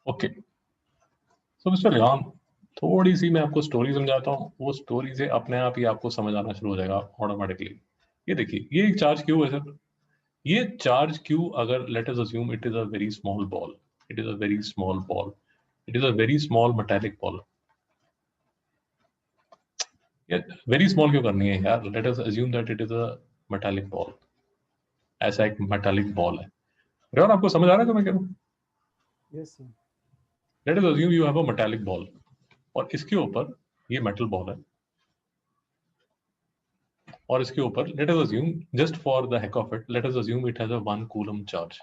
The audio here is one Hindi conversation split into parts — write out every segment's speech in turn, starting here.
ओके, सो मिस्टर रेहान, थोड़ी सी मैं आपको स्टोरी समझाता हूँ, वो स्टोरी से अपने आप ही आपको समझ आना शुरू हो जाएगा ऑटोमेटिकली। ये देखिए, ये एक चार्ज क्यू है सर। ये चार्ज क्यू, अगर let us assume it is a very small ball, it is a very small ball, it is a very small metallic ball. Very small क्यों करनी है यार? Let us assume that it is a metallic ball. ऐसा एक मेटालिक बॉल है। रेहान, आपको समझ आ रहा है जो मैं कह रहा हूँ? Yes sir. Let us assume you have a metallic ball, और इसके ऊपर ये मेटल बॉल है, और इसके ऊपर let us assume, just for the heck of it, let us assume it has a 1 coulomb charge.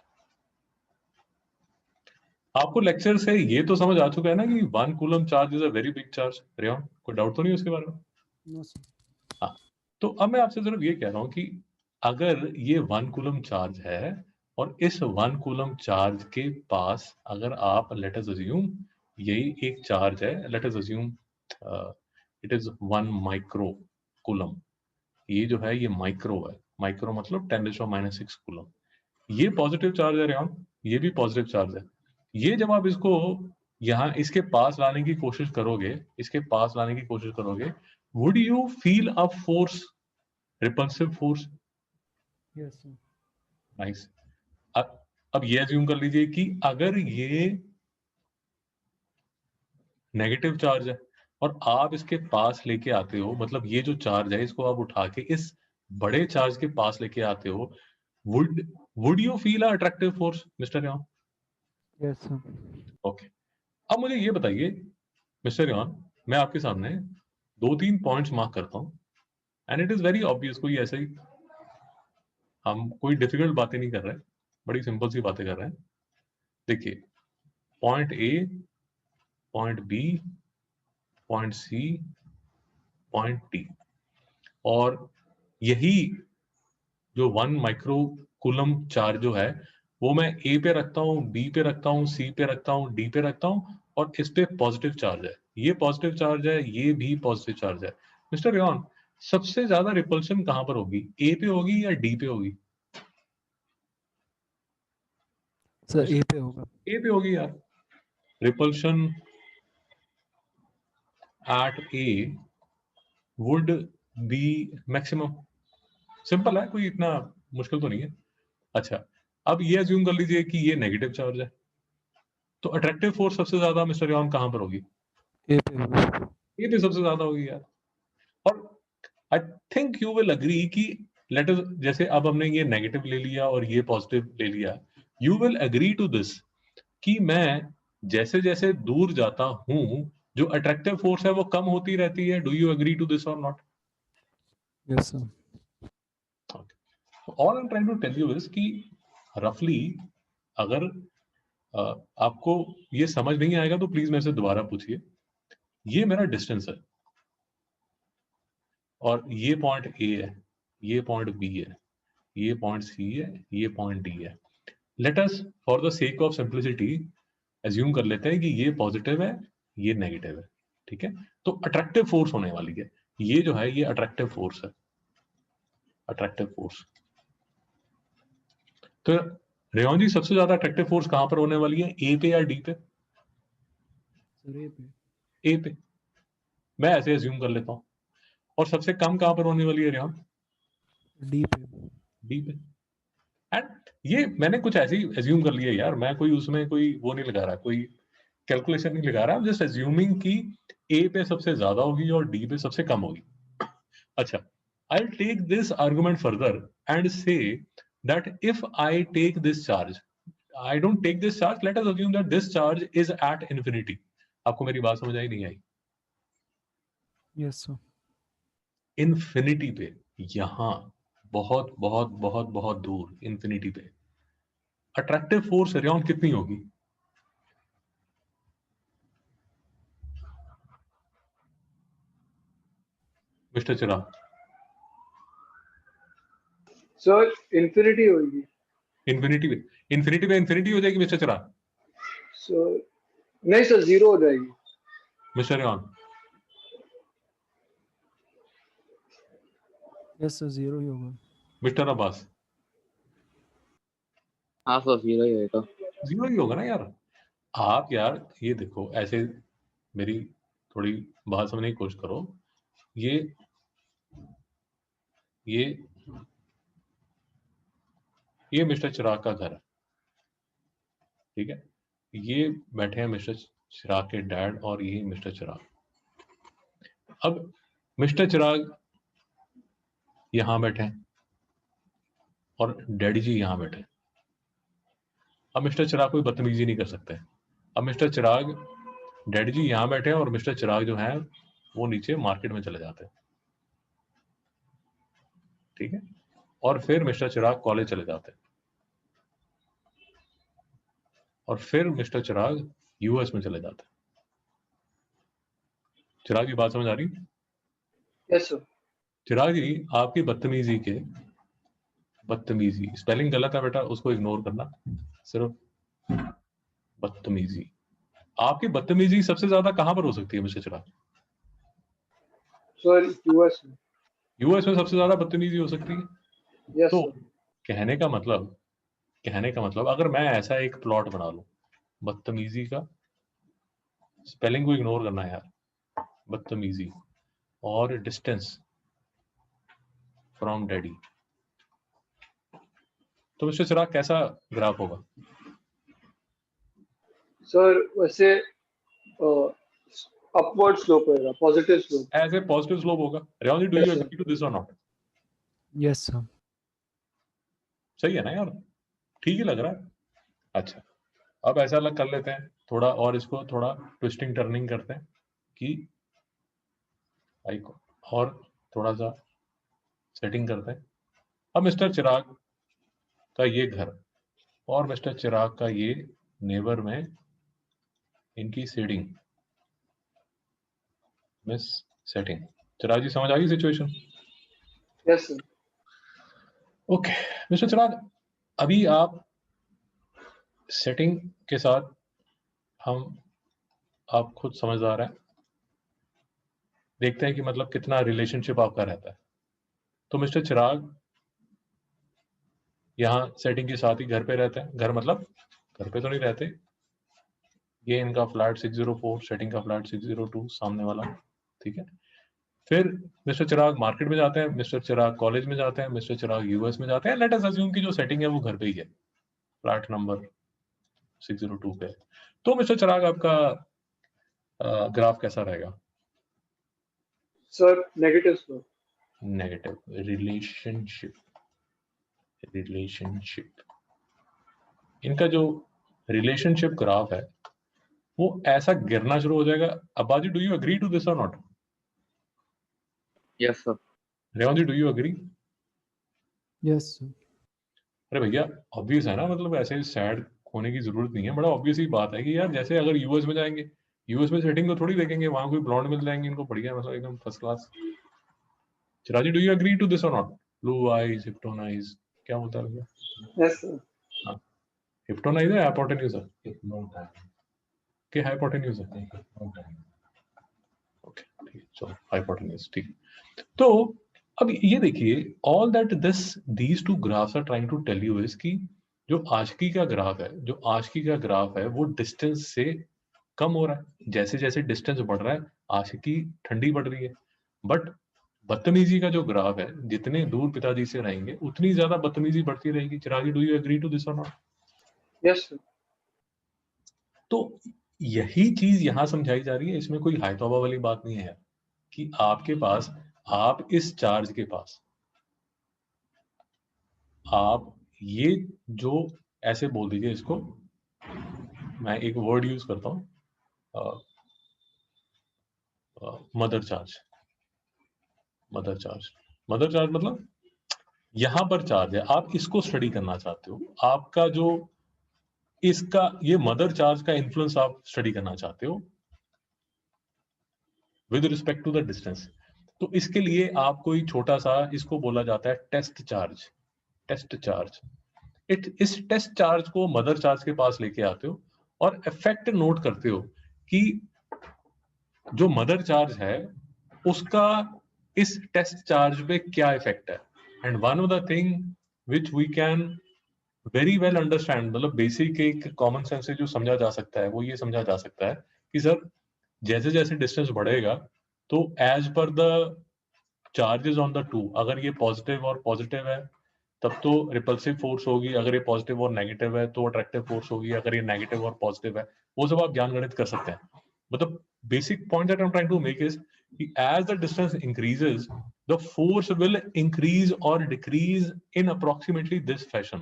आपको लेक्चर से ये तो समझ आ चुका है ना कि 1 coulomb charge is a very big charge. Rehan, कोई डाउट तो नहीं उसके बारे में? No sir. हाँ, तो अब मैं आपसे सिर्फ ये कह रहा हूं कि अगर ये 1 कूलम चार्ज है, और इस 1 कूलम चार्ज के पास अगर आप लेट अस अज्यूम यही एक चार्ज है, let us assume it is 1 micro coulomb. ये जो है ये माइक्रो है, माइक्रो मतलब 10⁻⁻⁶ कूलम। ये पॉजिटिव चार्ज है रेहान, ये भी पॉजिटिव चार्ज है। ये जब आप इसको यहाँ इसके पास लाने की कोशिश करोगे, इसके पास लाने की कोशिश करोगे, would you feel a force, repulsive force? Yes sir. Nice. अब ये अज्यूम कर लीजिए कि अगर ये नेगेटिव चार्ज है और आप इसके पास लेके आते हो, मतलब ये जो चार्ज है इसको आप उठा के इस बड़े चार्ज के पास लेके आते हो, would would you feel a attractive force mister Yon? Yes sir. Okay, अब मुझे ये बताइए मिस्टर यॉन, मैं आपके सामने 2-3 पॉइंट्स मार्क करता हूं, and it is very obvious, कोई ऐसे ही हम कोई डिफिकल्ट बातें नहीं कर रहे हैं, बड़ी सिंपल सी बातें कर रहे हैं। देखिए, point A, point B, point C, point D, और यही जो 1 माइक्रो कूलम चार्ज जो है वो मैं ए पे रखता हूँ, बी पे रखता हूँ, सी पे रखता हूँ, डी पे रखता हूँ, और इस पे पॉजिटिव चार्ज है, ये पॉजिटिव चार्ज है, ये भी पॉजिटिव चार्ज है। मिस्टर रेहान, सबसे ज्यादा रिपल्शन कहां पर होगी, ए पे होगी या डी पे होगी? सर ए पे होगा। ए पे होगी यार। Repulsion at A would be maximum. Simple है, कोई इतना मुश्किल तो नहीं है। अच्छा, अब ये अज्यूम कर लीजिए कि ये नेगेटिव चार्ज है, तो अट्रैक्टिव फोर्स सबसे ज्यादा मिस्टर यॉन कहां पर होगी? ए पे होगा। ये भी सबसे ज्यादा होगी यार। और I think you will agree कि लेट अस, जैसे अब हमने ये नेगेटिव ले लिया और ये पॉजिटिव ले लिया, you will agree to this कि मैं जैसे जैसे दूर जाता हूं, जो अट्रैक्टिव फोर्स है वो कम होती रहती है। Do you agree to this और not? Yes sir. All I am trying to tell you is कि रफली, अगर आपको ये समझ नहीं आएगा तो प्लीज मेरे से दोबारा पूछिए। ये मेरा डिस्टेंस है, और ये पॉइंट ए है, ये पॉइंट बी है, ये पॉइंट सी है, ये पॉइंट डी है। Let us for the sake of simplicity assume कर लेते हैं कि ये पॉजिटिव है, ये नेगेटिव है, ठीक है? तो अट्रैक्टिव फोर्स होने वाली है, ये जो है ये अट्रैक्टिव फोर्स है, अट्रैक्टिव फोर्स। तो रेवान जी, सबसे ज्यादा अट्रैक्टिव फोर्स कहां पर होने वाली है, ए पे या डी पे? सर ए पे। ए पे, मैं ऐसे एज्यूम कर लेता हूं। और सबसे कम कहां पर होने वाली है रेवान? डी पे। डी पे। एंड ये मैंने कुछ ऐसे ही एज्यूम कर लिया यार, मैं कोई उसमें कोई वो नहीं लगा रहा, कोई कैलकुलेशन नहीं लगा रहा, जस्ट एज्यूमिंग कि ए पे सबसे ज्यादा होगी और डी पे सबसे कम होगी। अच्छा, I'll take this argument further and say that if I take this charge, I don't take this charge, let us assume that this charge is at infinity. आपको मेरी बात समझ आई नहीं आई? Yes sir. इन्फिनिटी पे, यहां बहुत बहुत बहुत बहुत दूर इन्फिनिटी पे अट्रैक्टिव फोर्स अराउंड कितनी होगी? मिस्टर चिराग, सर इन्फिनिटी होगी। इन्फिनिटी पे, इन्फिनिटी पे इन्फिनिटी हो जाएगी मिस्टर चिराग? सर नहीं सर, जीरो हो जाएगी। Mister Rehan? Yes sir, zero ही होगा। मिस्टर अब्बास? हाँ सर, जीरो ही होगा। जीरो ही होगा ना यार। आप यार ये देखो, ऐसे मेरी थोड़ी बात समझने की कोशिश करो। ये मिस्टर चिराग का घर है, ठीक है। ये बैठे हैं मिस्टर चिराग के डैड और ये मिस्टर चिराग। अब मिस्टर चिराग यहां बैठे हैं और डैडी जी यहां बैठे हैं। अब मिस्टर चिराग कोई बदतमीजी नहीं कर सकते। अब मिस्टर चिराग, डैडी जी यहां बैठे हैं और मिस्टर चिराग जो है वो नीचे मार्केट में चले जाते हैं, ठीक है। और फिर मिस्टर चिराग कॉलेज चले जाते हैं और फिर मिस्टर चिराग यूएस में चले जाते हैं। चिराग की बात समझ आ रही? Yes sir. चिराग जी, आपकी बदतमीजी स्पेलिंग गलत है बेटा, उसको इग्नोर करना, सिर्फ बदतमीजी। आपकी बदतमीजी सबसे ज्यादा कहां पर हो सकती है मिस्टर चिराग? सर यूएस में। यूएस में सबसे ज्यादा बदतमीजी हो सकती है। यस तो सर। कहने का मतलब अगर मैं ऐसा एक प्लॉट बना लूं बदतमीजी का, स्पेलिंग को इग्नोर करना है यार, बदतमीजी और डिस्टेंस फ्रॉम डैडी, तो मिस्टर चिराग कैसा ग्राफ होगा? सर वैसे अपवर्ड स्लोप होगा, positive slope. As a positive slope होगा। रेवंजी, do Yes, you sir. Agree to this और नॉट? Yes sir. सही है ना यार, ठीक ही लग रहा है। अच्छा, अब ऐसा अलग कर लेते हैं थोड़ा, और इसको थोड़ा ट्विस्टिंग टर्निंग करते हैं कि आई को और थोड़ा सा सेटिंग करते हैं। अब मिस्टर चिराग का ये घर और मिस्टर चिराग का ये नेबर में इनकी setting, miss setting. Chirag ji समझ आ गई situation? Yes sir. Okay mister Chirag, अभी आप सेटिंग के साथ हम, आप खुद समझदार हैं, देखते हैं कि मतलब कितना रिलेशनशिप आपका रहता है। तो मिस्टर चिराग यहाँ सेटिंग के साथ ही घर पे रहते हैं। घर मतलब घर पे तो नहीं रहते, ये इनका फ्लैट 604, सेटिंग का फ्लैट 602 सामने वाला, ठीक है। फिर मिस्टर चिराग मार्केट में जाते हैं, मिस्टर चिराग कॉलेज में जाते हैं, मिस्टर चिराग यूएस में जाते हैं। लेट अस अज्यूम कि जो सेटिंग है वो घर पे ही है, फ्लैट नंबर 602 पे। तो मिस्टर चिराग आपका ग्राफ कैसा रहेगा? Sir negative slope. Negative. Relationship इनका जो रिलेशनशिप ग्राफ है वो ऐसा गिरना शुरू हो जाएगा। अब्बाजी, do you agree to this और नॉट? Yes sir. रेवंजी, do you agree? Yes sir. अरे भैया, ऑब्वियस है ना, मतलब ऐसे सैड होने की जरूरत नहीं है। बड़ा ऑब्वियस ही बात है कि यार जैसे अगर यूएस में जाएंगे, यूएस में सेटिंग तो थोड़ी देखेंगे, वहां कोई ब्लॉन्ड मिल जाएंगे इनको बढ़िया, मतलब एकदम फर्स्ट क्लास। चिराजी, do you agree to this और नॉट? ब्लू आईज, हिप्टोन आईज, क्या होता है भैया? Yes sir. हाँ, हिप्टोन आईज है, हाइपोटेन्यूज है कि हाइपोटेन्यूज है? ओके ठीक है, चलो हाइपोटेन्यूज, ठीक। तो अब ये देखिए, all that these two graphs are trying to tell you is कि जो आशिकी का ग्राफ है, वो डिस्टेंस से कम हो रहा है। जैसे जैसे डिस्टेंस बढ़ रहा है आशिकी ठंडी पड़ रही है। बट बदतमीजी का जो ग्राफ है, जितने दूर पिताजी से रहेंगे उतनी ज्यादा बदतमीजी बढ़ती रहेगी। चिरागी, do you agree to this और नॉट? Yes sir. तो यही चीज यहां समझाई जा रही है, इसमें कोई हाय तौबा वाली बात नहीं है कि आपके पास, आप इस चार्ज के पास, आप ये जो, ऐसे बोल दीजिए इसको, मैं एक वर्ड यूज करता हूं, मदर चार्ज। मतलब यहां पर चार्ज है, आप इसको स्टडी करना चाहते हो, आपका जो इसका ये मदर चार्ज का इन्फ्लुएंस आप स्टडी करना चाहते हो with respect to the distance. तो इसके लिए आप कोई छोटा सा, इसको बोला जाता है टेस्ट चार्ज। इस टेस्ट चार्ज को मदर चार्ज के पास लेके आते हो और इफेक्ट नोट करते हो कि जो मदर चार्ज है उसका इस टेस्ट चार्ज पे क्या इफेक्ट है। And one of the thing which we can very well understand, मतलब बेसिक एक कॉमन सेंस से जो समझा जा सकता है वो ये समझा जा सकता है कि सर जैसे जैसे डिस्टेंस बढ़ेगा तो as per the charges on the two, अगर ये पॉजिटिव और पॉजिटिव है तब तो रिपल्सिव फोर्स होगी, अगर ये पॉजिटिव और नेगेटिव है तो अट्रैक्टिव फोर्स होगी, अगर ये नेगेटिव और पॉजिटिव है, वो सब आप ज्ञान गणित कर सकते हैं. मतलब basic point that I am trying to make is as the distance increases the force will increase or decrease in approximately this fashion.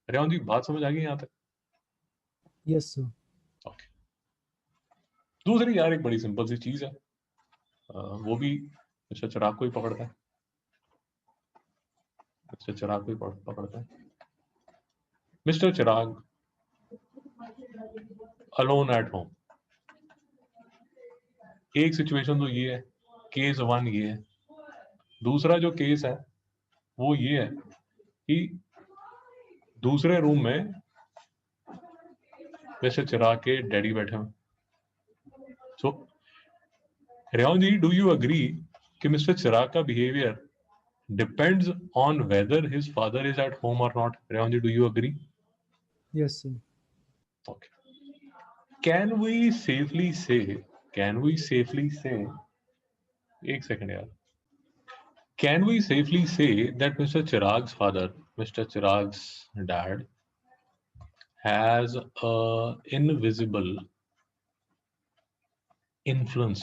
रेवान जी बात समझ आ गई यहाँ तक? Yes, sir. Okay. दूसरी यार एक बड़ी सिंपल सी चीज है, वो भी मिस्टर चिराग को ही पकड़ता है. मिस्टर चिराग को ही पकड़ता है. Mister Chirag alone at home. एक सिचुएशन तो ये है, केस 1 ये है. दूसरा जो केस है वो ये है कि दूसरे रूम में मिस्टर चिराग के डैडी बैठे हैं. सो रेवान जी, डू यू अग्री कि मिस्टर चिराग का behaviour depends on whether his father is at home or not? Revanji, do you agree? Yes, sir. Okay. Can we safely say, एक सेकंड यार, can we safely say that Mr. Chirag's father, Mr. Chirag's dad, has a invisible influence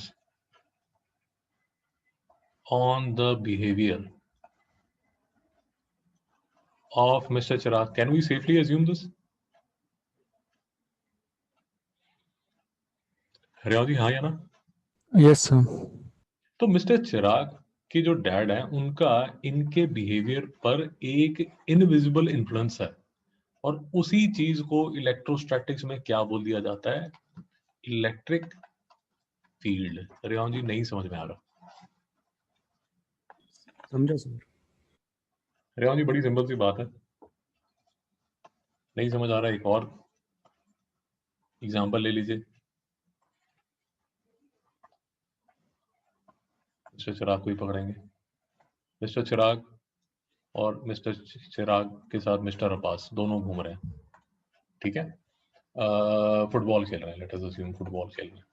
on the behavior of Mr. Chirag? Can we safely assume this? Revaji हाँ या ना? Yes, sir. तो मिस्टर चिराग के जो डैड है उनका इनके बिहेवियर पर एक इनविजिबल इन्फ्लुएंस है, और उसी चीज को इलेक्ट्रोस्टैटिक्स में क्या बोल दिया जाता है? Electric field. रेवान जी नहीं समझ में आ रहा? समझा सर. रेवान जी बड़ी सिंपल सी बात है, नहीं समझ आ रहा? एक और एग्जांपल ले लीजिए. मिस्टर चिराग को ही पकड़ेंगे. मिस्टर चिराग और मिस्टर चिराग के साथ मिस्टर अब्बास दोनों घूम रहे हैं, ठीक है, फुटबॉल खेल रहे हैं. लेट अस अज्यूम फुटबॉल खेल रहे हैं,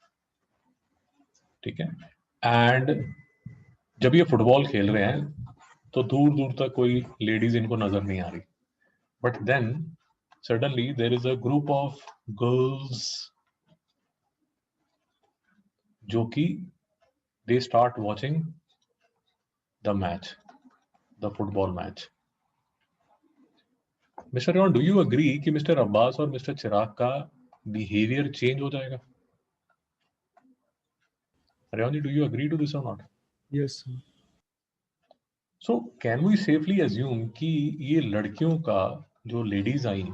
ठीक है. एंड जब ये फुटबॉल खेल रहे हैं तो दूर दूर तक कोई लेडीज इनको नजर नहीं आ रही, but then suddenly there is a group of girls जो कि they start watching the match, the football match. Mister Revan, do you agree कि मिस्टर अब्बास और मिस्टर चिराग का बिहेवियर चेंज हो जाएगा? Revan ji, do you agree to this और not? Yes, sir. So can we safely assume कि ये लड़कियों का जो लेडीज आई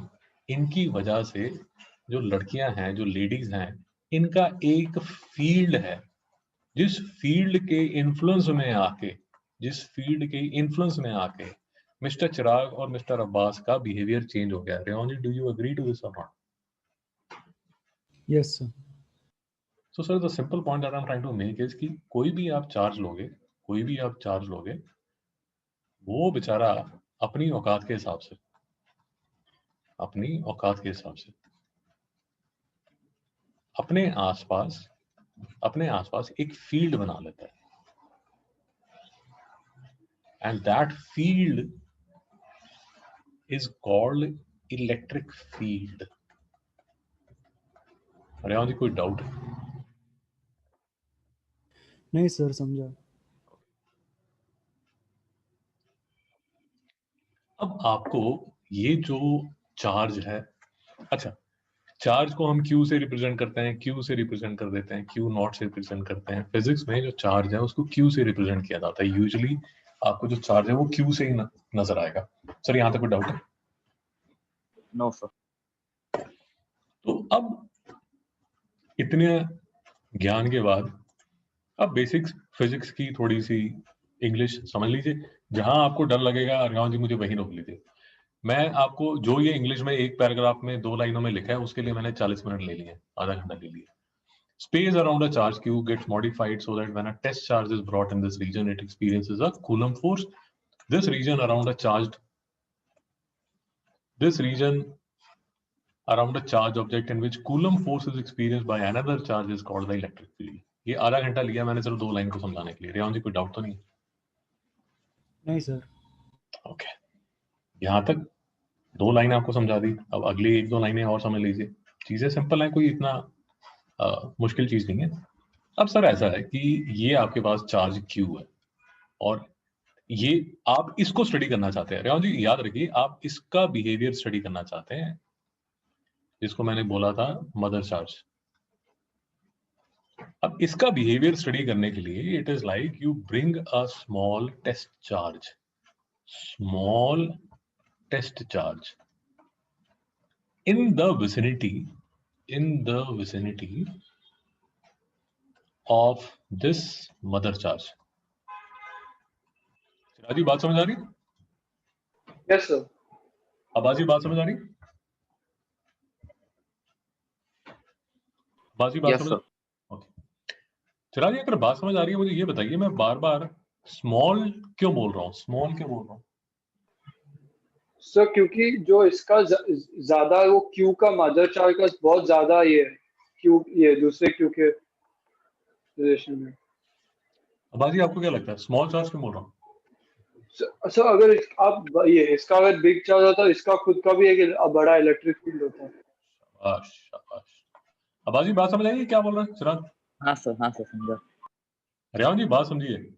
इनकी वजह से जो लड़कियां हैं, जो लेडीज हैं, इनका एक फील्ड है, जिस फील्ड के इन्फ्लुएंस में आके मिस्टर चिराग और मिस्टर अब्बास का बिहेवियर चेंज हो गया. Revan ji, do you agree to this और not? Yes, sir. So sir the simple point that I am trying to make is कि कोई भी आप चार्ज लोगे, वो बेचारा अपनी औकात के हिसाब से अपने आसपास एक फील्ड बना लेता है, and that field is called electric field. Revan ji कोई डाउट? नहीं सर, समझा. अब आपको ये जो चार्ज है, अच्छा, चार्ज को हम Q से रिप्रेजेंट करते हैं, Q से रिप्रेजेंट कर देते हैं, Q नॉट से रिप्रेजेंट करते हैं. फिजिक्स में जो चार्ज है उसको Q से रिप्रेजेंट किया जाता है. यूजुअली आपको जो चार्ज है वो Q से ही नजर आएगा. सर यहाँ तक कोई डाउट है? No sir. तो अब इतने ज्ञान के बाद अब बेसिक्स फिजिक्स की थोड़ी सी इंग्लिश समझ लीजिए. जहां आपको डर लगेगा रेवान जी मुझे वहीं रोक लीजिए. मैं आपको जो ये इंग्लिश में एक पैराग्राफ में 2 लाइनों में लिखा है उसके लिए मैंने 40 मिनट ले लिए, आधा घंटा ले लिया. Space around a charge q gets modified so that when a test charge is brought in this region, it experiences a Coulomb force. This region around a charged this region around a charge object in which coulomb force is experienced by another charge is called the electric field. ये आधा घंटा लिया मैंने सिर्फ 2 लाइन को समझाने के लिए। रेहान जी कोई डाउट तो नहीं? नहीं सर। ओके, यहाँ तक 2 लाइनें आपको समझा दी। अब अगली 1-2 लाइनें और समझ लीजिए। चीजें सिंपल है, कोई इतना मुश्किल चीज नहीं है। अब सर ऐसा है कि ये आपके पास चार्ज Q है और ये आप इसको स्टडी करना चाहते हैं। रेहान जी याद रखिए, आप इसका बिहेवियर स्टडी करना चाहते हैं, जिसको मैंने बोला था मदर चार्ज। अब इसका बिहेवियर स्टडी करने के लिए it is like you bring a small test charge in the vicinity of this mother charge. Chiraji बात समझ आ रही? Yes sir. आबाजी बात समझ आ रही? बाजी बात Yes, समझ? sir. ओके चिराजी, अगर बात समझ आ रही है मुझे ये बताइए, मैं बार बार स्मॉल क्यों बोल रहा हूँ? सर क्योंकि जो इसका ज्यादा वो क्यू का मदर चार्ज का बहुत ज्यादा ये है, क्यू ये दूसरे क्यू के रिलेशन में। आबाजी आपको क्या लगता है स्मॉल चार्ज क्यों बोल रहा हूँ? सर अगर आप ये इसका अगर बिग चार्ज होता है, इसका खुद का भी एक बड़ा इलेक्ट्रिक फील्ड होता है। शाबाश। आबाजी बात समझ आई क्या बोल रहा है चिराग? हाँ सर समझा। रेहान जी बात समझिए,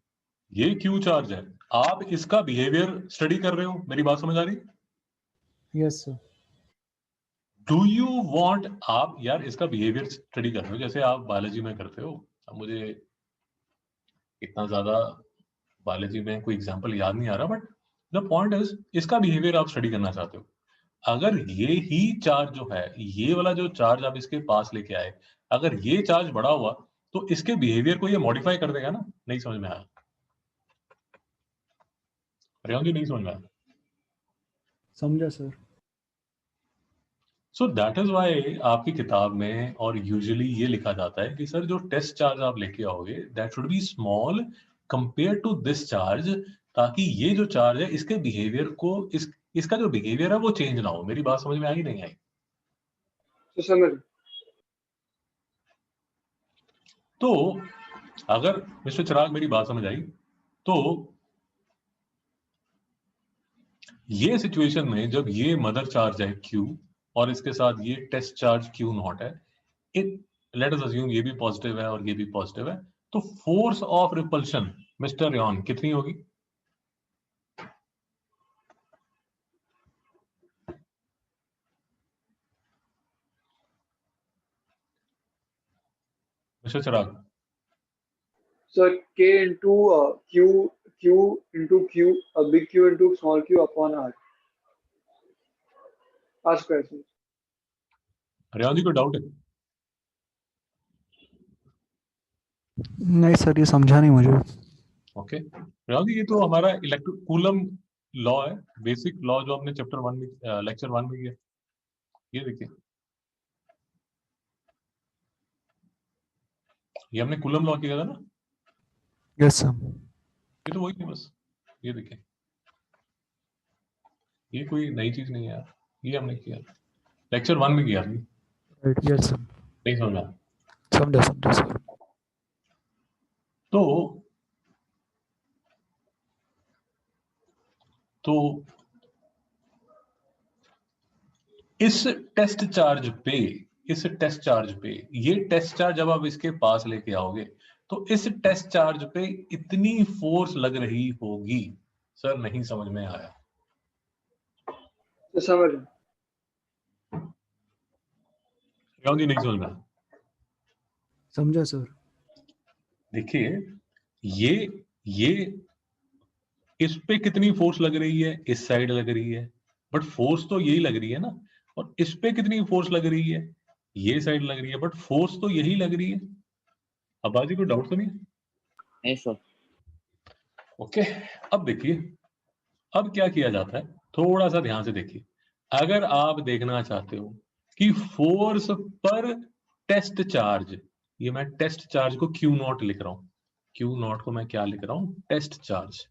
ये क्यू चार्ज है, आप इसका बिहेवियर स्टडी कर रहे हो, मेरी बात समझ आ रही? Yes sir. Do you want, आप यार इसका बिहेवियर स्टडी कर रहे हो जैसे आप बायोलॉजी में करते हो। अब मुझे इतना ज्यादा बायोलॉजी में कोई एग्जांपल याद नहीं आ रहा, बट द पॉइंट इज इसका बिहेवियर आप स्टडी करना चाहते हो। अगर ये ही चार्ज जो है, ये वाला जो चार्ज आप इसके पास लेके आए, अगर ये चार्ज बड़ा हुआ तो इसके बिहेवियर को ये मॉडिफाई कर देगा ना? नहीं समझ में आया? रेहान जी नहीं समझ में आया? समझा sir. So that is why आपकी किताब में और यूजुअली ये लिखा जाता है कि सर जो टेस्ट चार्ज आप लेके आओगे that should be small compare to this charge, ताकि ये जो चार्ज है इसके बिहेवियर को इसका जो बिहेवियर है वो चेंज ना हो। मेरी बात समझ में आई नहीं आई? तो समझ। तो अगर मिस्टर चिराग मेरी बात समझ आई तो ये सिचुएशन में जब ये मदर चार्ज है Q और इसके साथ ये टेस्ट चार्ज Q नॉट है, इट लेट अस अज्यूम ये भी पॉजिटिव है और ये भी पॉजिटिव है, तो force of repulsion mister Rehan कितनी होगी? Mister Chirag? Sir K into Q into Q, big Q into small Q upon R square sir. Rehan ji को डाउट है? नहीं सर, ये समझा नहीं मुझे। ओके रेहान जी, ये तो हमारा कूलम लॉ है, बेसिक लॉ जो हमने चैप्टर 1 में लेक्चर 1 में किया। ये देखिए, ये हमने कूलम लॉ किया था ना? Yes sir. ये तो वही है बस। ये देखिए, ये कोई नई चीज नहीं है यार, ये हमने किया लेक्चर 1 में किया। Right, yes sir. नहीं समझ में? समझा सर। तो इस टेस्ट चार्ज पे ये टेस्ट चार्ज जब आप इसके पास लेके आओगे तो इस टेस्ट चार्ज पे इतनी फोर्स लग रही होगी। सर नहीं समझ में आया? तो समझ। क्यों नहीं समझ में आया? समझा सर। देखिए, ये इस पे कितनी फोर्स लग रही है? इस साइड लग रही है, बट फोर्स तो यही लग रही है ना। और इस पे कितनी फोर्स लग रही है? ये साइड लग रही है, बट फोर्स तो यही लग रही है। अब बाजी को डाउट तो नहीं? नहीं सर। ओके, अब देखिए, अब क्या किया जाता है, थोड़ा सा ध्यान से देखिए। अगर आप देखना चाहते हो कि फोर्स पर टेस्ट चार्ज, ये मैं टेस्ट चार्ज को Q नॉट लिख रहा हूं, Q नॉट को मैं क्या लिख रहा हूं? Test charge.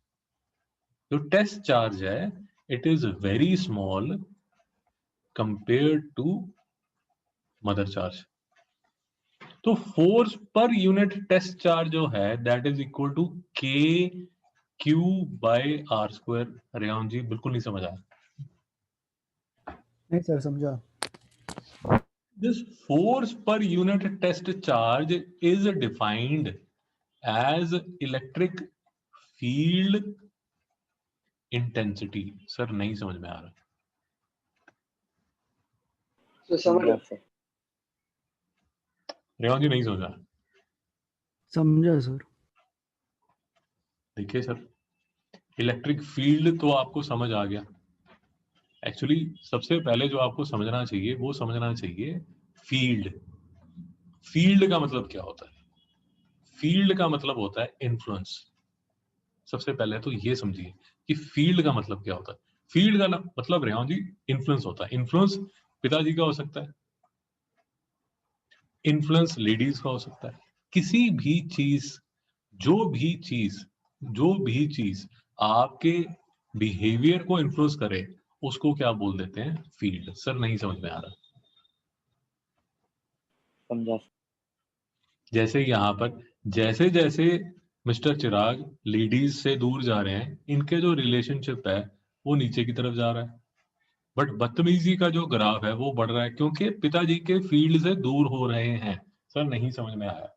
जो टेस्ट चार्ज है it is very small compared to mother charge. तो force per unit test charge जो है that is equal to K Q by R square. Rehan ji बिल्कुल नहीं समझ आया। नहीं सर समझा। This force per unit test charge is defined as electric field intensity. Sir नहीं समझ में आ रहा। तो समझ समझा सर। रेहान जी नहीं समझा। समझा सर। देखिए सर, इलेक्ट्रिक फील्ड तो आपको समझ आ गया। एक्चुअली सबसे पहले जो आपको समझना चाहिए वो समझना चाहिए फील्ड। फील्ड का मतलब क्या होता है? फील्ड का मतलब होता है इन्फ्लुएंस। सबसे पहले तो ये समझिए कि फील्ड का मतलब क्या होता है। फील्ड का मतलब रेहान जी इन्फ्लुएंस होता है। इन्फ्लुएंस पिताजी का हो सकता है, इन्फ्लुएंस लेडीज का हो सकता है। किसी भी चीज, जो भी चीज आपके बिहेवियर को इन्फ्लुएंस करे उसको क्या बोल देते हैं? फील्ड। सर नहीं समझ में आ रहा। समझा सर। जैसे यहाँ पर जैसे जैसे मिस्टर चिराग लेडीज से दूर जा रहे हैं, इनके जो रिलेशनशिप है वो नीचे की तरफ जा रहा है। बट बदतमीजी का जो ग्राफ है वो बढ़ रहा है क्योंकि पिताजी के फील्ड से दूर हो रहे हैं। सर नहीं समझ में आया।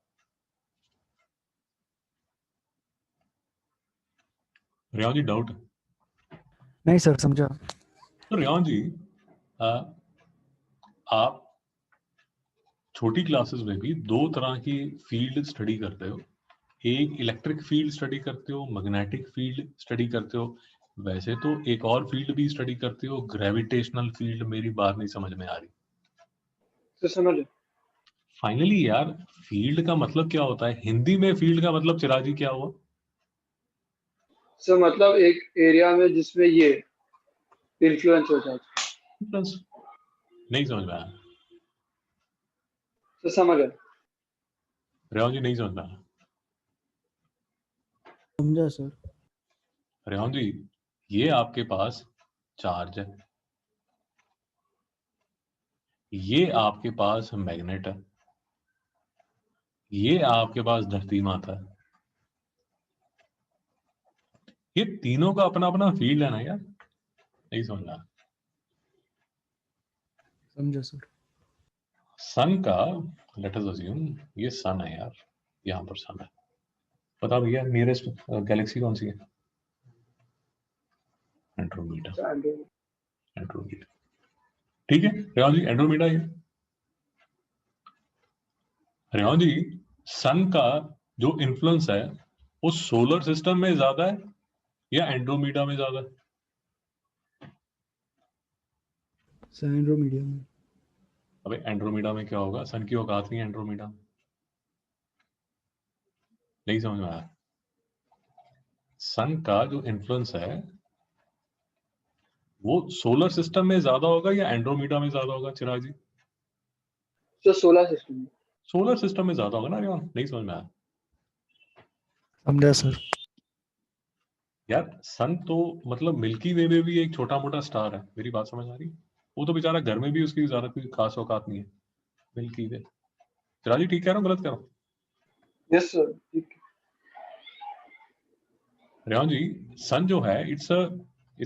रेहान जी डाउट? नहीं सर समझा। तो रेहान जी आप छोटी क्लासेस में भी दो तरह की फील्ड स्टडी करते हो। एक इलेक्ट्रिक फील्ड स्टडी करते हो, मैग्नेटिक फील्ड स्टडी करते हो। वैसे तो एक और फील्ड भी स्टडी करते हो, ग्रेविटेशनल फील्ड। मेरी बात नहीं समझ में आ रही। तो समझ। फाइनली यार, फील्ड का मतलब क्या होता है? हिंदी में फील्ड का मतलब चिराजी क्या हुआ? सर मतलब एक एरिया में जिसमें ये इन्फ्लुएंस हो जाता है। प्लस नहीं समझ में आया। तो समझ गए। रेहान जी नहीं समझ में आया। समझा सर। रेहान जी ये आपके पास चार्ज है, ये आपके पास मैग्नेट है, ये आपके पास धरती माता है। ये तीनों का अपना अपना फील्ड है ना यार। नहीं समझ में आया। समझा सर। सन का लेट अस अज्यूम ये सन है यार, यहाँ पर सन है। बता भैया नियरेस्ट गैलेक्सी कौन सी है? एंड्रोमेडा। एंड्रोमेडा ठीक है रेहान जी, एंड्रोमेडा है। रेहान जी सन का जो इन्फ्लुएंस है वो सोलर सिस्टम में ज्यादा है या एंड्रोमेडा में ज्यादा है? सर एंड्रोमेडा में। अबे एंड्रोमेडा में क्या होगा? सन की औकात नहीं है एंड्रोमेडा में। नहीं समझ में आया। सन का जो इन्फ्लुएंस है वो सोलर सिस्टम में ज्यादा होगा या एंड्रोमेडा में ज्यादा होगा चिराग जी? तो सोलर सिस्टम में। सोलर सिस्टम में ज्यादा होगा ना रेहान? नहीं समझ में आया। समझा सर। यार सन तो मतलब मिल्की वे में भी एक छोटा मोटा स्टार है। मेरी बात समझ आ रही? वो तो बेचारा घर में भी उसकी ज्यादा कोई खास औकात नहीं है मिल्की वे। चिराग जी ठीक कह रहा हूँ गलत कह रहा हूँ? यस सर ठीक है। रेहान जी सन जो है इट्स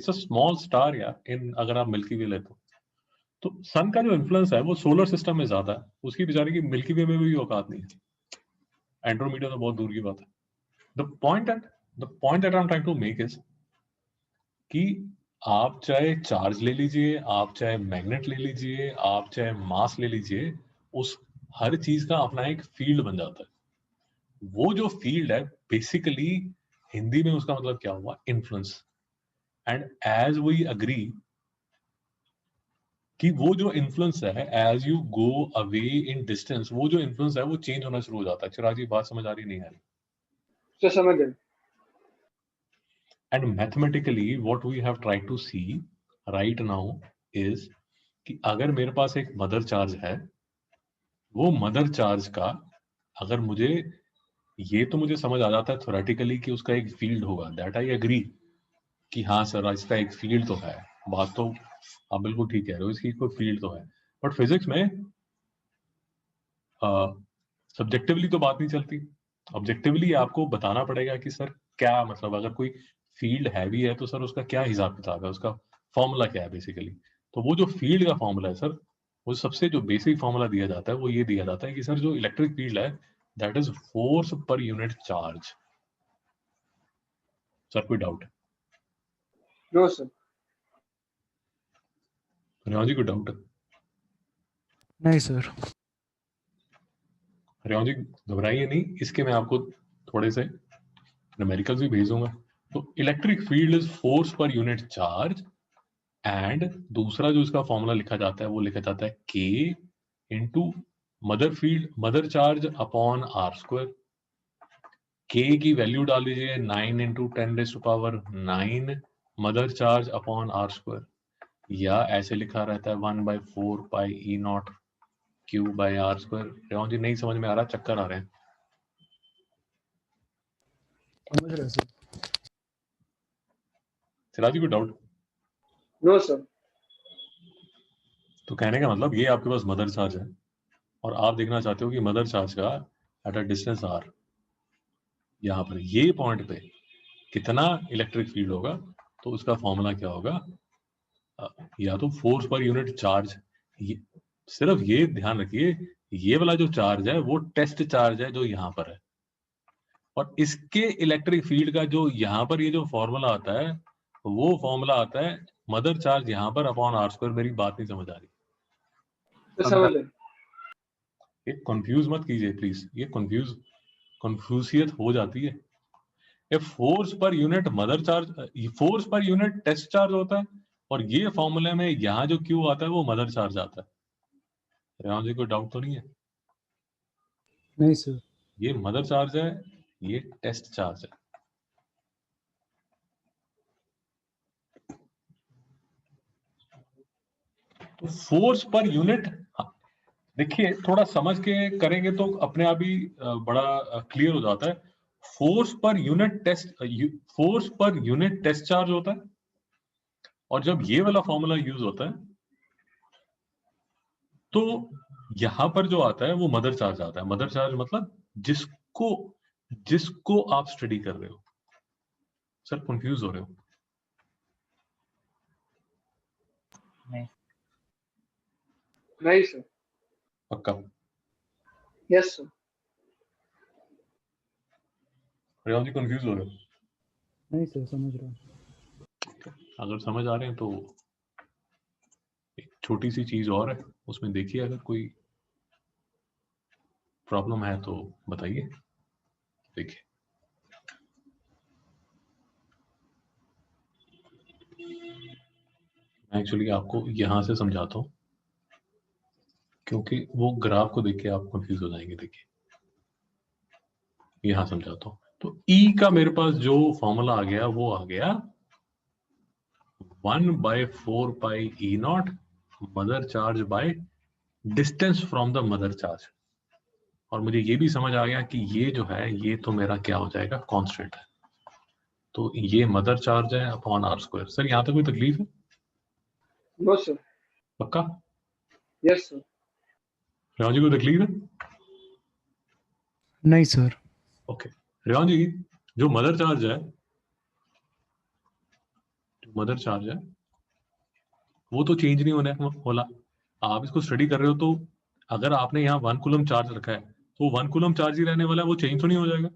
अ स्मॉल स्टार यार, इन अगर आप मिल्की वे लेते हो तो सन का जो इन्फ्लुएंस है वो सोलर सिस्टम में ज्यादा है। उसकी बेचारे की मिल्की वे में भी औकात नहीं है। एंड्रोमेडा तो बहुत दूर की बात है। The point that I am trying to make is कि आप चाहे चार्ज ले लीजिए, आप चाहे मैग्नेट ले लीजिए, आप चाहे मास ले लीजिए, उस हर चीज का अपना एक फील्ड बन जाता है। वो जो फील्ड है बेसिकली हिंदी में उसका मतलब क्या हुआ? Influence. And as we agree कि वो जो इन्फ्लुएंस है as you go away in distance, वो जो इन्फ्लुएंस है वो चेंज होना शुरू हो जाता है। चिराग जी बात समझ आ रही नहीं आ रही? तो समझ गए। And mathematically what we have tried to see right now is कि अगर मेरे पास एक मदर चार्ज है, वो मदर चार्ज का अगर मुझे ये तो मुझे समझ आ जाता है थ्योरेटिकली कि उसका एक फील्ड होगा, दैट आई एग्री कि हाँ सर इसका एक फील्ड तो है। बात तो आप बिल्कुल ठीक कह रहे हो, इसकी कोई फील्ड तो है, बट फिजिक्स में सब्जेक्टिवली तो बात नहीं चलती। ऑब्जेक्टिवली आपको बताना पड़ेगा कि सर क्या मतलब, अगर कोई फील्ड हैवी है तो सर उसका क्या हिसाब किताब है, उसका फॉर्मूला क्या है बेसिकली। तो वो जो फील्ड का फॉर्मूला है सर, वो सबसे जो बेसिक फॉर्मूला दिया जाता है वो ये दिया जाता है कि सर जो इलेक्ट्रिक फील्ड है that is force per unit charge. Sir कोई doubt? No sir. Revan ji कोई डाउट? नहीं सर। रेवान जी घबराइए नहीं, इसके मैं आपको थोड़े से न्यूमेरिकल्स भी भेजूंगा। तो electric field is force per unit charge, and दूसरा जो इसका फॉर्मूला लिखा जाता है वो लिखा जाता है K into mother charge upon are square. K की वैल्यू डाल दीजिए 9 into 10⁻⁹ mother charge upon are square, या ऐसे लिखा रहता है 1/4 pi E naught Q by R square. Revan ji नहीं समझ में आ रहा, चक्कर आ रहे हैं? समझ रहे सर। सिराज जी कोई डाउट? No sir. तो कहने का मतलब ये आपके पास मदर चार्ज है और आप देखना चाहते हो कि मदर चार्ज का एट अ डिस्टेंस आर, यहाँ पर ये पॉइंट पे कितना इलेक्ट्रिक फील्ड होगा, तो उसका फॉर्मूला क्या होगा? या तो फोर्स पर यूनिट चार्ज। ये, सिर्फ ये ध्यान रखिए, ये वाला जो चार्ज है वो टेस्ट चार्ज है जो यहाँ पर है, और इसके इलेक्ट्रिक फील्ड का जो यहाँ पर ये जो फॉर्मूला आता है वो फॉर्मूला आता है मदर चार्ज यहाँ पर अपॉन आर स्क्वायर। मेरी बात नहीं समझ आ रही? तो समझ गए। ये कंफ्यूज मत कीजिए प्लीज, ये कंफ्यूजियत हो जाती है। ये force per unit mother charge, force per unit test charge होता है, और ये फॉर्मूले में यहाँ जो क्यू आता है वो मदर चार्ज आता है। रेवान जी कोई डाउट तो नहीं है? नहीं सर। ये मदर चार्ज है, ये टेस्ट चार्ज है। तो फोर्स पर यूनिट, देखिए थोड़ा समझ के करेंगे तो अपने आप ही बड़ा क्लियर हो जाता है। Force per unit test charge होता है, और जब ये वाला फॉर्मूला यूज होता है तो यहां पर जो आता है वो मदर चार्ज आता है। मदर चार्ज मतलब जिसको जिसको आप स्टडी कर रहे हो। सर कंफ्यूज हो रहे हो? नहीं नहीं सर। पक्का? Yes sir. Revan ji confuse हो रहे हो? नहीं सर, समझ रहा हूँ। अगर समझ आ रहे हैं तो एक छोटी सी चीज और है, उसमें देखिए अगर कोई प्रॉब्लम है तो बताइए। देखिए मैं एक्चुअली आपको यहां से समझाता हूं, क्योंकि वो ग्राफ को देख के आप कंफ्यूज हो जाएंगे। देखिए यहां समझाता हूं। तो E का मेरे पास जो फॉर्मूला आ गया वो आ गया 1/4 pi E naught mother charge by distance from the mother charge. और मुझे ये भी समझ आ गया कि ये जो है ये तो मेरा क्या हो जाएगा, कांस्टेंट है। तो ये मदर चार्ज है अपॉन आर स्क्वायर। सर यहां तक कोई तकलीफ है? No sir. पक्का? Yes sir. रेवान जी कोई तकलीफ है? नहीं सर। ओके। रेवान जी जो मदर चार्ज है, वो तो चेंज नहीं होने वाला। आप इसको स्टडी कर रहे हो तो अगर आपने यहाँ 1 कूलम चार्ज रखा है तो 1 कूलम चार्ज ही रहने वाला है, वो चेंज तो नहीं हो जाएगा।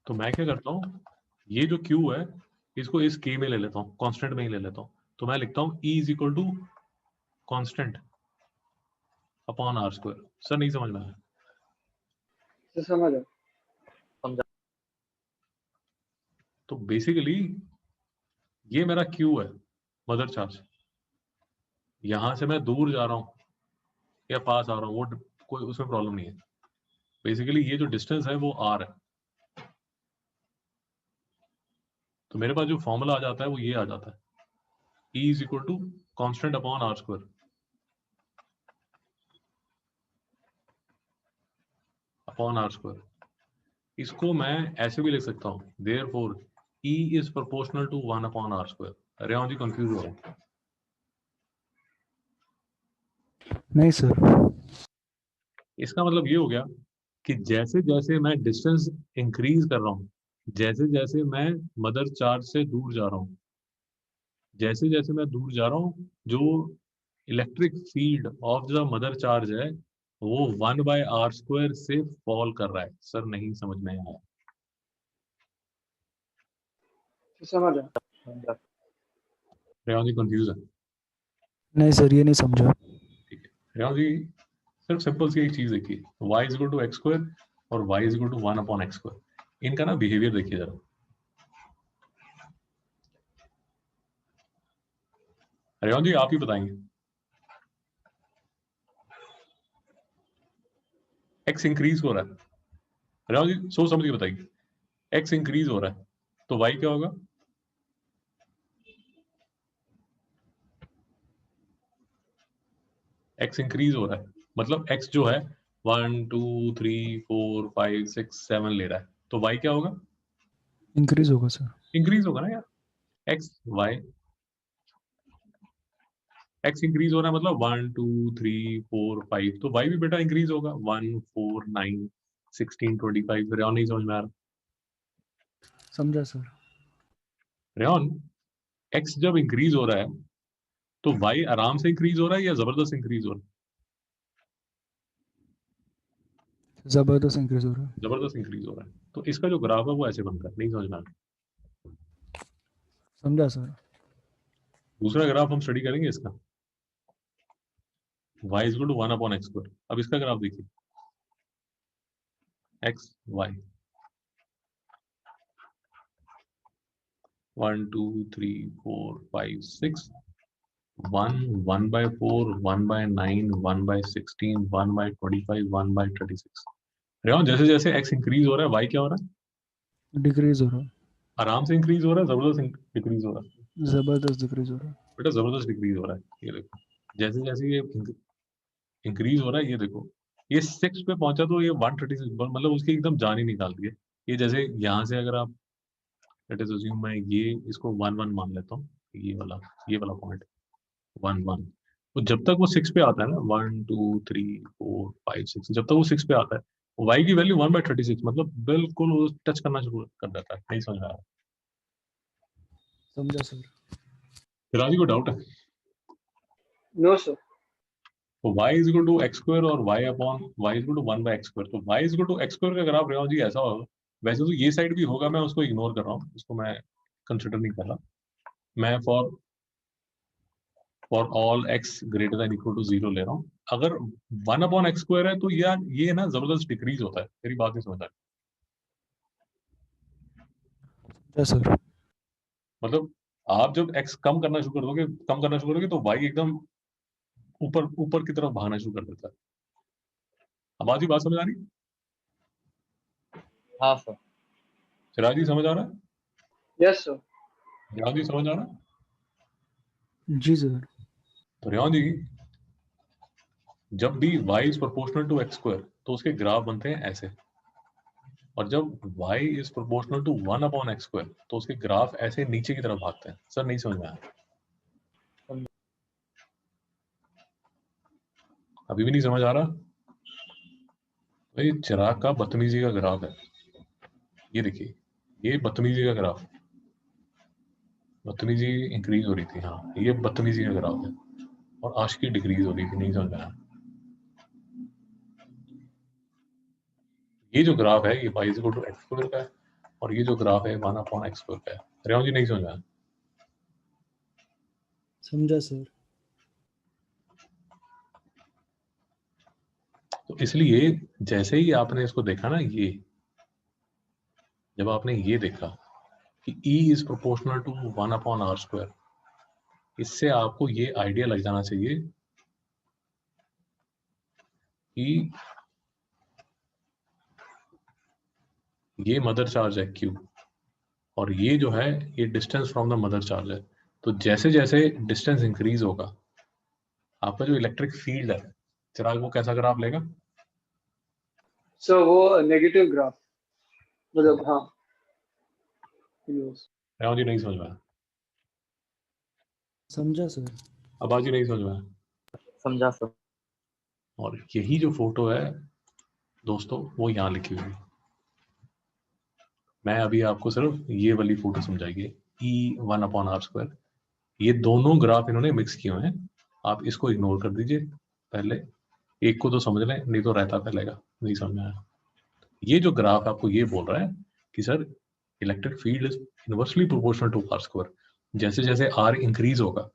तो मैं क्या करता हूँ, ये जो Q है इसको इस K में ले लेता हूँ, कांस्टेंट में ही ले लेता हूँ। तो मैं लिखता हूँ E is equal to constant upon are square. Sir नहीं समझ में आया? तो समझ गए। समझा। तो बेसिकली ये मेरा Q है, मदर चार्ज। यहां से मैं दूर जा रहा हूँ या पास आ रहा हूँ, वो कोई उसमें प्रॉब्लम नहीं है। बेसिकली ये जो डिस्टेंस है वो R है। तो मेरे पास जो फॉर्मूला आ जाता है वो ये आ जाता है, E is equal to constant upon are square upon are square. इसको मैं ऐसे भी लिख सकता हूँ, therefore E is proportional to 1 upon r square. Rewan ji confuse हो रहे हैं? नहीं सर। इसका मतलब ये हो गया कि जैसे जैसे मैं डिस्टेंस इंक्रीज कर रहा हूँ, जैसे जैसे मैं मदर चार्ज से दूर जा रहा हूँ, जैसे जैसे मैं दूर जा रहा हूँ, जो electric field of the mother charge है वो 1/r² से फॉल कर रहा है। सर नहीं समझ में आया। समझ रहा समझा। रेवान जी कंफ्यूज है? नहीं सर, ये नहीं समझा। ठीक है रेवान जी, सिर्फ सिंपल सी एक चीज देखिए, y is equal to x² और y इज इक्वल टू 1 अपॉन x²। इनका ना बिहेवियर देखिए जरा। रेवान जी आप ही बताएंगे। x इंक्रीज हो रहा है, रेवान जी सोच समझ के बताइए। x इंक्रीज हो रहा है तो y क्या होगा? x इंक्रीज हो रहा है मतलब x जो है 1 2 3 4 5 6 7 ले रहा है, तो y क्या होगा? इंक्रीज होगा सर। इंक्रीज होगा ना यार। x y x इंक्रीज हो रहा है मतलब 1 2 3 4 5, तो y भी बेटा इंक्रीज होगा 1 4 9 16 25। रेयन नहीं समझ में आ रहा? समझा सर। रेयन, x जब इंक्रीज हो रहा है तो y आराम से इंक्रीज हो रहा है या जबरदस्त इंक्रीज हो रहा है? जबरदस्त इंक्रीज हो रहा है। जबरदस्त इंक्रीज हो रहा है, तो इसका जो ग्राफ है वो ऐसे बनता है। नहीं समझ में आ रहा? समझा सर। दूसरा ग्राफ हम स्टडी करेंगे इसका, y इज इक्वल टू 1 अपॉन x²। अब इसका ग्राफ देखिए, x y 1 2 3 4 5 6 1 1/4 1/9 1/16 1/25 1/36। रेयन जैसे जैसे x इंक्रीज हो रहा है y क्या हो रहा है? डिक्रीज हो रहा है। आराम से इंक्रीज हो रहा है, जबरदस्त डिक्रीज हो रहा है? जबरदस्त डिक्रीज हो रहा है। बेटा जबरदस्त डिक्रीज हो रहा है। ये देखो, जैसे जैसे ये इंक्रीज हो रहा है, ये देखो ये 6 पे पहुंचा तो ये 136 मतलब उसकी एकदम जान ही निकाल दी है। ये जैसे यहाँ से अगर आप लेट अस अज्यूम मैं ये इसको 1 1 मान लेता हूँ, ये वाला पॉइंट 1 1, तो जब तक वो 6 पे आता है ना 1 2 3 4 5 6, जब तक वो 6 पे आता है y की वैल्यू 1/36 मतलब बिल्कुल वो टच करना शुरू कर देता है। नहीं समझ में आ रहा? समझा सर। फिर को डाउट है? No sir. तो y is equal to x² और y अपॉन y is equal to 1/x²। तो y is equal to x² का ग्राफ रेवा जी ऐसा होगा। वैसे तो ये साइड भी होगा, मैं उसको इग्नोर कर रहा हूँ, उसको मैं कंसिडर नहीं कर रहा। मैं for all x greater than equal to 0 ले रहा हूँ। अगर 1 अपॉन x² है तो यार ये ना जबरदस्त डिक्रीज होता है। मेरी बात नहीं समझ आ रही? समझा सर। मतलब आप जब x कम करना शुरू कर दोगे, कम करना शुरू करोगे तो y एकदम ऊपर ऊपर की तरफ भागना शुरू कर देता है। अब आज ही बात समझ आ रही? हाँ सर। चिराग जी समझ आ रहा है? Yes sir. चिराग जी समझ आ रहा है? जी सर। तो रेवान जी, जब भी y is proportional to x² तो उसके ग्राफ बनते हैं ऐसे, और जब y इज प्रोपोर्शनल टू 1 अपॉन x² तो उसके ग्राफ ऐसे नीचे की तरफ भागते हैं। सर नहीं समझ में आया? अभी भी नहीं समझ आ रहा? भाई चिराग का बदतमीजी का ग्राफ है। ये देखिए, ये बदतमीजी का ग्राफ, बदतमीजी इंक्रीज हो रही थी, हाँ ये बदतमीजी का ग्राफ है, और आशिकी डिक्रीज हो रही थी। नहीं समझ में आया? ये जो ग्राफ है ये y is equal to x² का है, और ये जो ग्राफ है 1 अपॉन x² का है। रेवान जी नहीं समझ में आया? समझा सर। तो इसलिए जैसे ही आपने इसको देखा ना, ये जब आपने ये देखा कि E इज प्रोपोर्शनल टू 1 अपॉन r², इससे आपको ये आइडिया लग जाना चाहिए कि ये मदर चार्ज है Q, और ये जो है ये distance from the mother charge है। तो जैसे जैसे डिस्टेंस इंक्रीज होगा आपका जो इलेक्ट्रिक फील्ड है, चिराग वो कैसा ग्राफ लेगा? सर वो नेगेटिव ग्राफ, मतलब हाँ रेवंत जी नहीं समझ में आया, समझा सर। आबाज जी नहीं समझ में आया। समझा सर। और यही जो फोटो है दोस्तों वो यहाँ लिखी हुई है। मैं अभी आपको सिर्फ ये वाली फोटो समझाइए, E1/r²। ये दोनों ग्राफ इन्होंने मिक्स किए हुए हैं, आप इसको इग्नोर कर दीजिए, पहले एक को तो समझ लें, नहीं तो रहता फैलेगा। नहीं समझ में आया। ये जो ग्राफ आपको ये बोल रहा है कि sir electric field is inversely proportional to r²। जैसे जैसे r इंक्रीज होगा,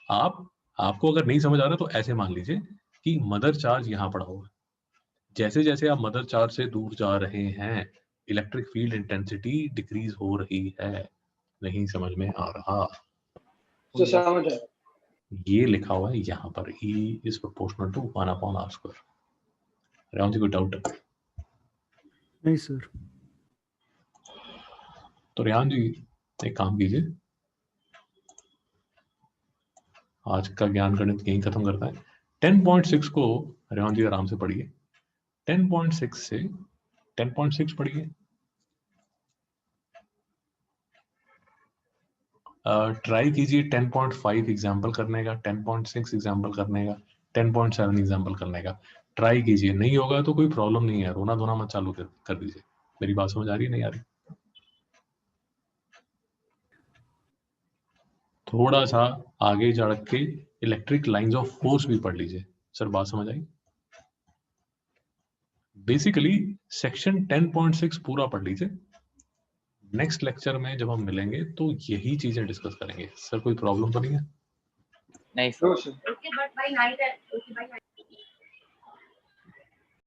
आपको अगर नहीं समझ आ रहा तो ऐसे मान लीजिए कि मदर चार्ज यहाँ पड़ा हुआ है, जैसे जैसे आप मदर चार्ज से दूर जा रहे हैं इलेक्ट्रिक फील्ड इंटेंसिटी डिक्रीज हो रही है। नहीं समझ में आ रहा? तो समझ आया। ये लिखा हुआ है यहाँ पर, E is proportional to 1/r²। Revanth ji कोई डाउट? नहीं सर। तो रेहान जी एक काम कीजिए, आज का ज्ञान गणित यहीं खत्म करता है। 10.6 को रेहान जी आराम से पढ़िए, 10.6 से 10.6 पढ़िए, ट्राई कीजिए 10.5 एग्जाम्पल करने का, 10.6 एग्जाम्पल करने का, 10.7 एग्जाम्पल करने का ट्राई कीजिए। नहीं होगा तो कोई प्रॉब्लम नहीं है, रोना धोना मत चालू कर दीजिए। मेरी बात समझ आ रही है? नहीं आ रही? थोड़ा सा आगे चढ़ के इलेक्ट्रिक लाइंस ऑफ फोर्स भी पढ़ लीजिए। सर बात समझ आई? बेसिकली सेक्शन 10.6 पूरा पढ़ लीजिए। नेक्स्ट लेक्चर में जब हम मिलेंगे तो यही चीजें डिस्कस करेंगे। सर कोई प्रॉब्लम तो नहीं है? नहीं सर। No, sir.